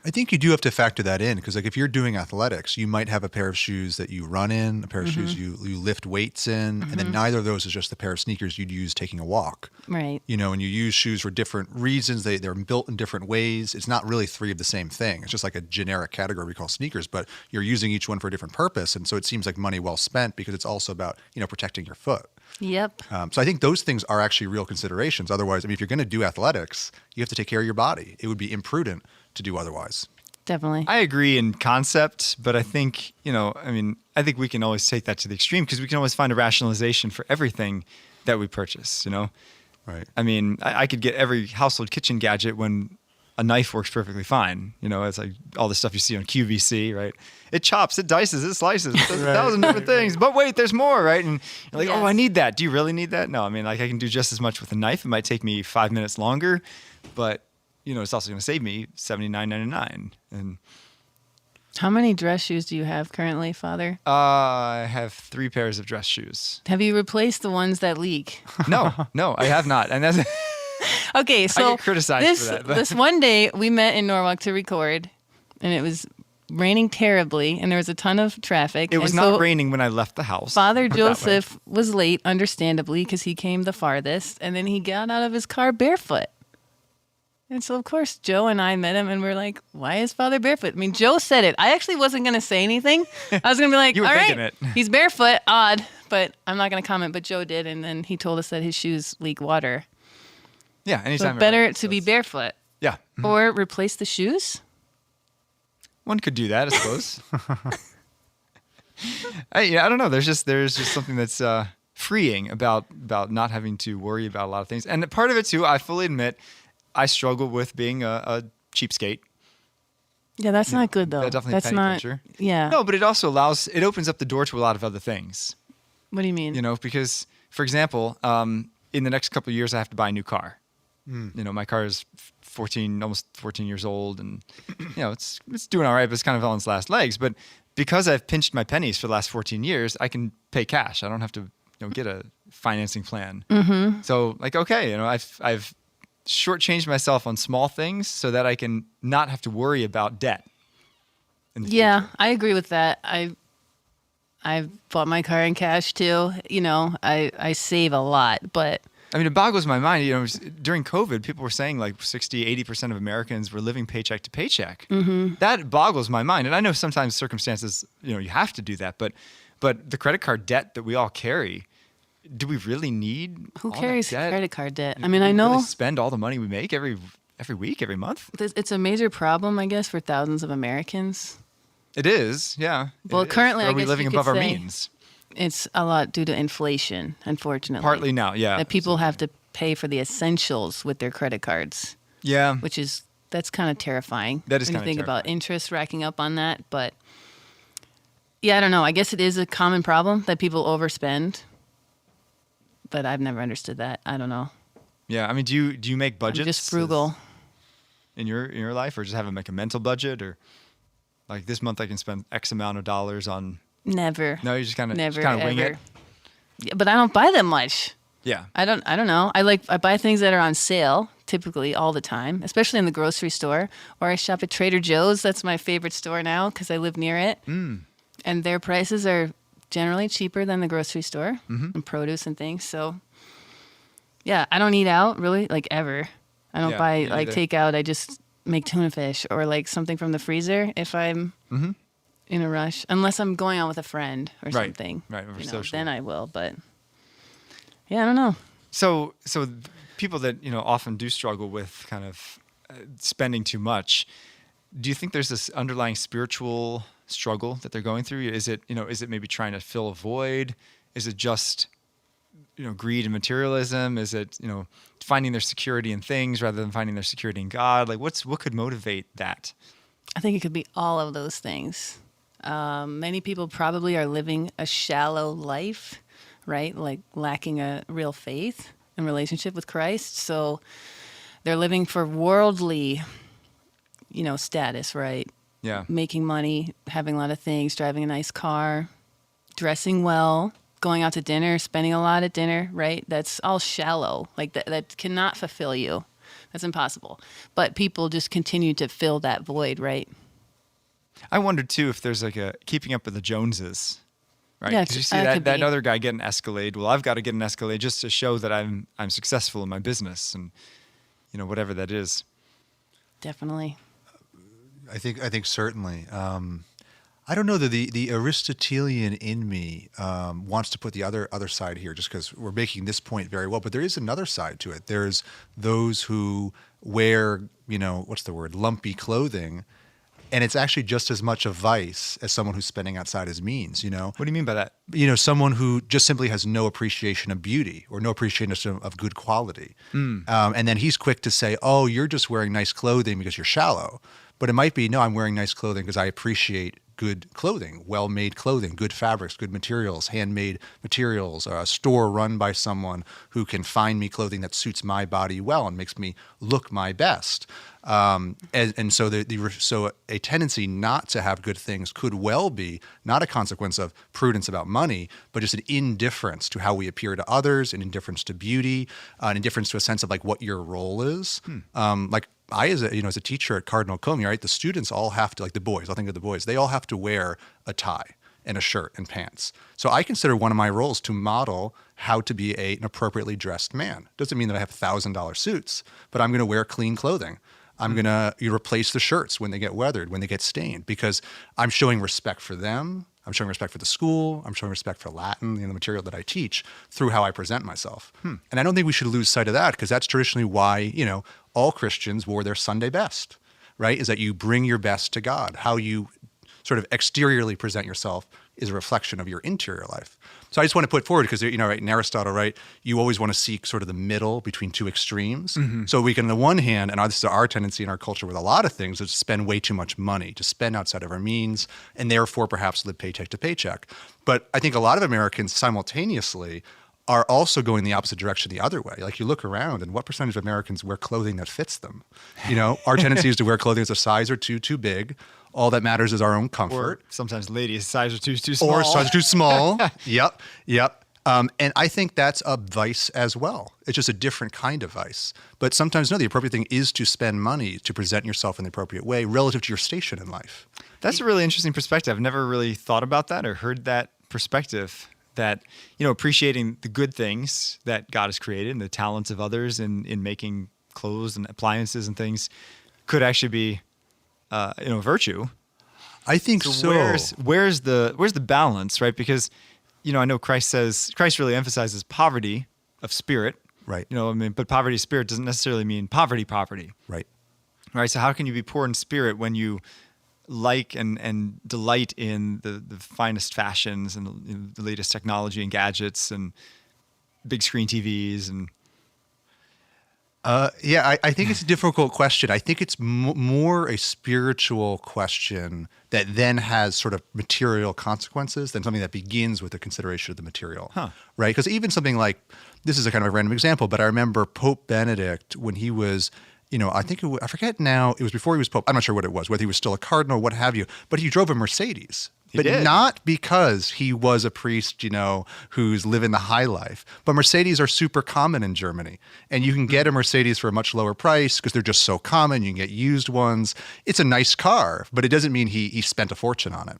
I think you do have to factor that in because, like, if you're doing athletics, you might have a pair of shoes that you run in, a pair of shoes you lift weights in, and then neither of those is just the pair of sneakers you'd use taking a walk. Right. You know, and you use shoes for different reasons. They're built in different ways. It's not really 3 of the same thing. It's just like a generic category we call sneakers, but you're using each one for a different purpose, and so it seems like money well spent because it's also about, you know, protecting your foot. Yep. So I think those things are actually real considerations. Otherwise, I mean, if you're going to do athletics, you have to take care of your body. It would be imprudent to do otherwise. Definitely. I agree in concept, but I think, I think we can always take that to the extreme because we can always find a rationalization for everything that we purchase, you know? Right. I mean, I could get every household kitchen gadget when a knife works perfectly fine. You know, it's like all the stuff you see on QVC, right? It chops, it dices, it slices, it does 1,000 different things. But wait, there's more, right? And you're like, oh, I need that. Do you really need that? No, I mean, like I can do just as much with a knife. It might take me 5 minutes longer, but you know, it's also going to save me $79.99. And how many dress shoes do you have currently, Father? I have 3 pairs of dress shoes. Have you replaced the ones that leak? No, I have not. And that's okay. So I get criticized for that. This one day we met in Norwalk to record, and it was raining terribly, and there was a ton of traffic. It was not raining when I left the house. Father Joseph was late, understandably, because he came the farthest, and then he got out of his car barefoot. And so, of course, Joe and I met him, and we're like, why is Father barefoot? I mean, Joe said it. I actually wasn't going to say anything. I was going to be like, all right, he's barefoot, odd, but I'm not going to comment. But Joe did, and then he told us that his shoes leak water. Yeah, anytime. So better to be barefoot. Yeah. Or replace the shoes? One could do that, I suppose. I don't know. There's just something that's freeing about not having to worry about a lot of things. And part of it, too, I fully admit, I struggle with being a cheapskate. Yeah, that's not good, though. That's penny pincher. Yeah. No, but it also it opens up the door to a lot of other things. What do you mean? You know, because, for example, in the next couple of years, I have to buy a new car. You know, my car is almost 14 years old, and, you know, it's doing all right, but it's kind of on its last legs. But because I've pinched my pennies for the last 14 years, I can pay cash. I don't have to, get a financing plan. Mm-hmm. So, like, okay, I've shortchanged myself on small things so that I can not have to worry about debt. Yeah, I agree with that. I bought my car in cash too. You know, I save a lot, but I mean, it boggles my mind. You know, during COVID, people were saying like 60-80% of Americans were living paycheck to paycheck. Mm-hmm. That boggles my mind. And I know sometimes circumstances, you have to do that, but the credit card debt that we all carry, do we really need? Who all carries that debt? credit card debt? I mean, I know really spend all the money we make every week, every month. It's a major problem, I guess, for thousands of Americans. It is, yeah. Well, currently, I guess, are we you living could above our say means? It's a lot due to inflation, unfortunately. Partly now, yeah. That people have to pay for the essentials with their credit cards. Yeah. That's kind of terrifying. That is when kind of you think terrifying. about interest racking up on that. But yeah, I don't know. I guess it is a common problem that people overspend. But I've never understood that. I don't know. Yeah, I mean, do you make budgets? I'm just frugal. In your life, or just have a mental budget, or like this month I can spend X amount of dollars on. Never. No, you just kind of wing it. Yeah, but I don't buy that much. Yeah. I don't know. I buy things that are on sale typically all the time, especially in the grocery store, or I shop at Trader Joe's. That's my favorite store now because I live near it. Mm. And their prices are generally cheaper than the grocery store and produce and things. So yeah, I don't eat out really, like ever. I don't buy like takeout. I just make tuna fish or like something from the freezer if I'm in a rush, unless I'm going out with a friend or something. Right, or social. Then I will, but yeah, I don't know. So people that, often do struggle with kind of spending too much, do you think there's this underlying spiritual struggle that they're going through? Is it maybe trying to fill a void? Is it just greed and materialism? Is it, finding their security in things rather than finding their security in God? Like what could motivate that? I think it could be all of those things. Many people probably are living a shallow life, right? Like lacking a real faith and relationship with Christ. So they're living for worldly, status, right? Yeah. Making money, having a lot of things, driving a nice car, dressing well, going out to dinner, spending a lot at dinner, right? That's all shallow. Like that cannot fulfill you. That's impossible. But people just continue to fill that void, right? I wondered too if there's like a keeping up with the Joneses, right? Yeah, Because you see that other guy get an Escalade. Well, I've got to get an Escalade just to show that I'm successful in my business, and whatever that is. Definitely. I think certainly. I don't know that the Aristotelian in me wants to put the other side here, just because we're making this point very well. But there is another side to it. There's those who wear, lumpy clothing, and it's actually just as much a vice as someone who's spending outside his means. What do you mean by that? Someone who just simply has no appreciation of beauty or no appreciation of good quality, and then he's quick to say, "Oh, you're just wearing nice clothing because you're shallow." But it might be, no, I'm wearing nice clothing because I appreciate good clothing, well-made clothing, good fabrics, good materials, handmade materials, a store run by someone who can find me clothing that suits my body well and makes me look my best. And so so a tendency not to have good things could well be not a consequence of prudence about money, but just an indifference to how we appear to others, an indifference to beauty, an indifference to a sense of like what your role is. Like I, as a teacher at Cardinal Comey, right, the students all have to, like the boys, I'll think of the boys, they all have to wear a tie and a shirt and pants. So I consider one of my roles to model how to be an appropriately dressed man. Doesn't mean that I have $1,000 suits, but I'm going to wear clean clothing. I'm going to replace the shirts when they get weathered, when they get stained, because I'm showing respect for them. I'm showing respect for the school. I'm showing respect for Latin, the material that I teach, through how I present myself. And I don't think we should lose sight of that, because that's traditionally why, all Christians wore their Sunday best, right? Is that you bring your best to God. How you sort of exteriorly present yourself is a reflection of your interior life. So I just want to put forward, because, right, in Aristotle, right, you always want to seek sort of the middle between two extremes. So we can, on the one hand, and this is our tendency in our culture with a lot of things, is to spend way too much money, to spend outside of our means, and therefore perhaps live paycheck to paycheck. But I think a lot of Americans simultaneously are also going the opposite direction the other way. Like you look around, and what percentage of Americans wear clothing that fits them? Our tendency is to wear clothing that's a size or two too big. All that matters is our own comfort. Or sometimes ladies, size or too small. Or size too small. Yep. And I think that's a vice as well. It's just a different kind of vice. But sometimes, no, the appropriate thing is to spend money to present yourself in the appropriate way relative to your station in life. That's a really interesting perspective. I've never really thought about that or heard that perspective, that, appreciating the good things that God has created and the talents of others in making clothes and appliances and things could actually be, virtue. I think so. Where's the balance, right? Because, I know Christ really emphasizes poverty of spirit. Right. But poverty of spirit doesn't necessarily mean poverty. Right. Right. So how can you be poor in spirit when you like and delight in the finest fashions and the latest technology and gadgets and big screen TVs and I think it's a difficult question. I think it's more a spiritual question that then has sort of material consequences than something that begins with a consideration of the material, right? Because even something like, this is a kind of a random example, but I remember Pope Benedict when he was, I forget now, it was before he was Pope. I'm not sure what it was, whether he was still a cardinal, what have you, but he drove a Mercedes. But not because he was a priest, who's living the high life. But Mercedes are super common in Germany. And you can get a Mercedes for a much lower price because they're just so common. You can get used ones. It's a nice car, but it doesn't mean he spent a fortune on it.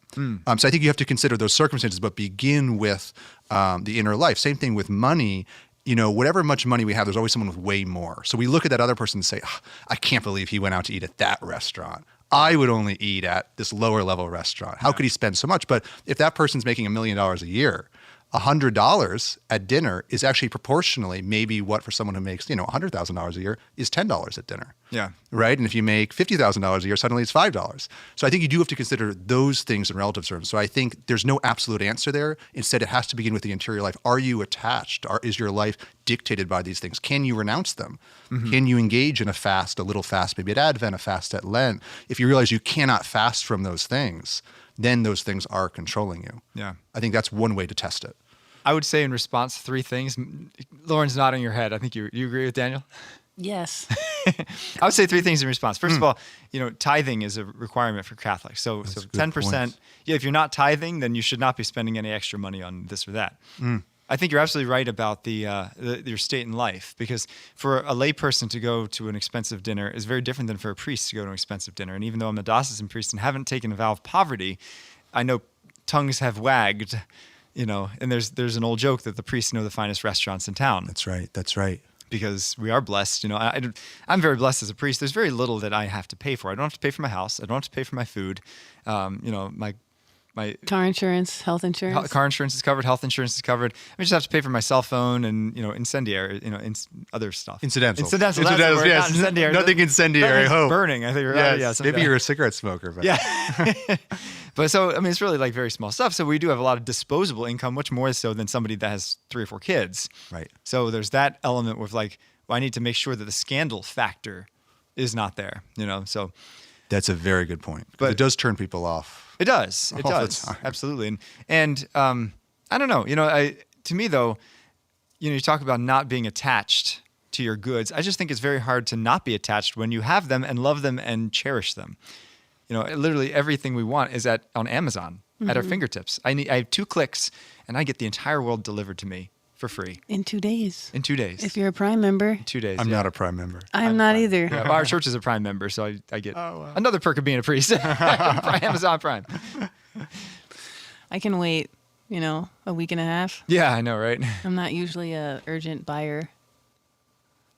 So I think you have to consider those circumstances, but begin with the inner life. Same thing with money. Whatever much money we have, there's always someone with way more. So we look at that other person and say, I can't believe he went out to eat at that restaurant. I would only eat at this lower level restaurant. How could he spend so much? But if that person's making $1 million a year, $100 at dinner is actually proportionally maybe what for someone who makes, $100,000 a year is $10 at dinner. Yeah. Right? And if you make $50,000 a year, suddenly it's $5. So I think you do have to consider those things in relative terms. So I think there's no absolute answer there. Instead, it has to begin with the interior life. Are you attached? Is your life dictated by these things? Can you renounce them? Mm-hmm. Can you engage in a fast, a little fast, maybe at Advent, a fast at Lent? If you realize you cannot fast from those things, then those things are controlling you. Yeah. I think that's one way to test it. I would say in response, 3 things. Lauren's nodding your head. I think you agree with Daniel? Yes. I would say 3 things in response. First of all, tithing is a requirement for Catholics. So 10%. Yeah, if you're not tithing, then you should not be spending any extra money on this or that. I think you're absolutely right about your state in life, because for a lay person to go to an expensive dinner is very different than for a priest to go to an expensive dinner. And even though I'm a diocesan priest and haven't taken a vow of poverty, I know tongues have wagged, and there's an old joke that the priests know the finest restaurants in town. That's right. Because we are blessed. I'm very blessed as a priest. There's very little that I have to pay for. I don't have to pay for my house. I don't have to pay for my food. My car insurance, health insurance. Car insurance is covered. Health insurance is covered. I just have to pay for my cell phone and incendiary, other stuff. Incidental. Yes. Incendiary. Nothing incendiary. Hope. Burning. I think. Yes. Maybe you're a cigarette smoker. But. Yeah. But so it's really like very small stuff. So we do have a lot of disposable income, much more so than somebody that has 3 or 4 kids. Right. So there's that element with I need to make sure that the scandal factor is not there. So. That's a very good point. But it does turn people off. It does. It does. Absolutely. And I don't know. To me though, you talk about not being attached to your goods. I just think it's very hard to not be attached when you have them and love them and cherish them. Literally everything we want is on Amazon at our fingertips. I have 2 clicks and I get the entire world delivered to me for free. In 2 days. In 2 days. If you're a Prime member. 2 days. I'm not a Prime member. I'm not either. Yeah, our church is a Prime member, so I get another perk of being a priest. Amazon Prime. I can wait, a week and a half. Yeah, I know, right? I'm not usually a urgent buyer.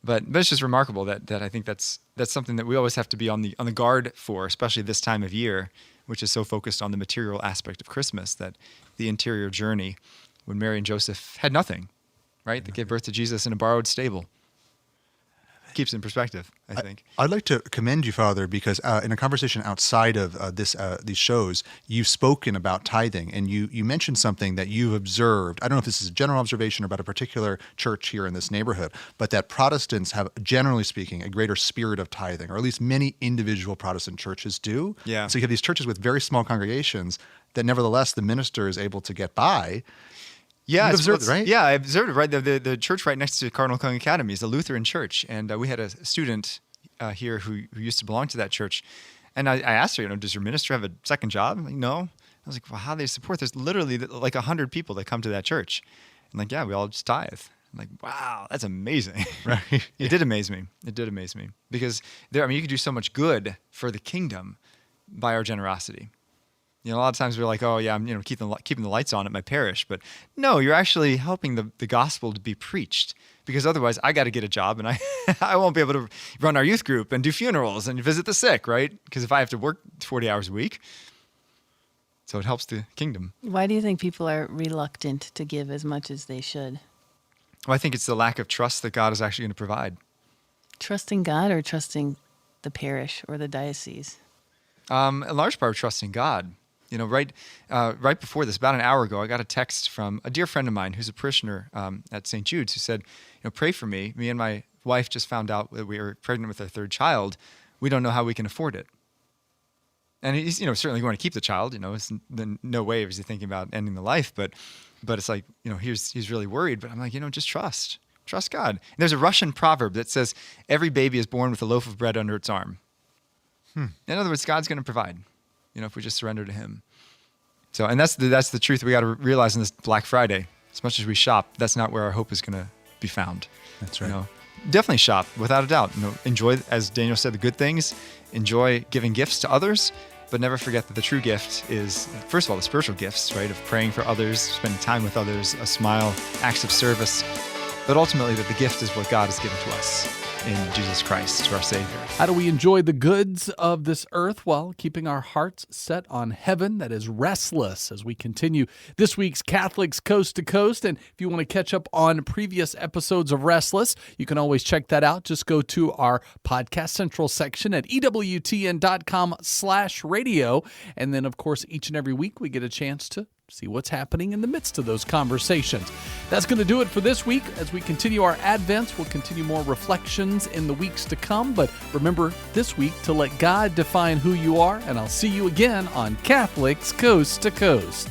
But it's just remarkable that I think that's something that we always have to be on the guard for, especially this time of year, which is so focused on the material aspect of Christmas, that the interior journey, when Mary and Joseph had nothing, right? They gave birth to Jesus in a borrowed stable. Keeps it in perspective, I think. I'd like to commend you, Father, because in a conversation outside of these shows, you've spoken about tithing, and you mentioned something that you've observed. I don't know if this is a general observation or about a particular church here in this neighborhood, but that Protestants have, generally speaking, a greater spirit of tithing, or at least many individual Protestant churches do. Yeah. So you have these churches with very small congregations that nevertheless the minister is able to get by. Yeah, you observed it, right? Yeah, I observed it, right? The church right next to Cardinal Kung Academy is a Lutheran church. And we had a student here who used to belong to that church. And I asked her, does your minister have a second job? I'm like, no. I was like, well, how do they support? There's literally like 100 people that come to that church. I'm like, yeah, we all just tithe. I'm like, wow, that's amazing. Right. It did amaze me. It did amaze me. Because you could do so much good for the kingdom by our generosity. A lot of times we're like, oh yeah, I'm keeping the lights on at my parish, but no, you're actually helping the gospel to be preached, because otherwise I got to get a job and I won't be able to run our youth group and do funerals and visit the sick, right? Because if I have to work 40 hours a week, so it helps the kingdom. Why do you think people are reluctant to give as much as they should? Well, I think it's the lack of trust that God is actually going to provide. Trusting God or trusting the parish or the diocese? A large part of trusting God. Right before this, about an hour ago, I got a text from a dear friend of mine who's a parishioner at St. Jude's, who said, pray for me. Me and my wife just found out that we were pregnant with our 3rd child. We don't know how we can afford it. And he's, certainly going to keep the child. It's no way is he thinking about ending the life. But it's like, he's really worried. But I'm like, just trust God. And there's a Russian proverb that says, every baby is born with a loaf of bread under its arm. In other words, God's going to provide. If we just surrender to him. So, and that's the truth we got to realize in this Black Friday. As much as we shop, that's not where our hope is going to be found. That's right. Definitely shop, without a doubt. Enjoy, as Daniel said, the good things. Enjoy giving gifts to others, but never forget that the true gift is, first of all, the spiritual gifts, right? Of praying for others, spending time with others, a smile, acts of service. But ultimately, that the gift is what God has given to us. in Jesus Christ as our Savior. How do we enjoy the goods of this earth? Well, keeping our hearts set on heaven, that is Restless, as we continue this week's Catholics Coast to Coast. And if you want to catch up on previous episodes of Restless, you can always check that out. Just go to our Podcast Central section at EWTN.com/radio. And then, of course, each and every week we get a chance to see what's happening in the midst of those conversations. That's going to do it for this week. As we continue our Advents, we'll continue more reflections in the weeks to come. But remember this week to let God define who you are, and I'll see you again on Catholics Coast to Coast.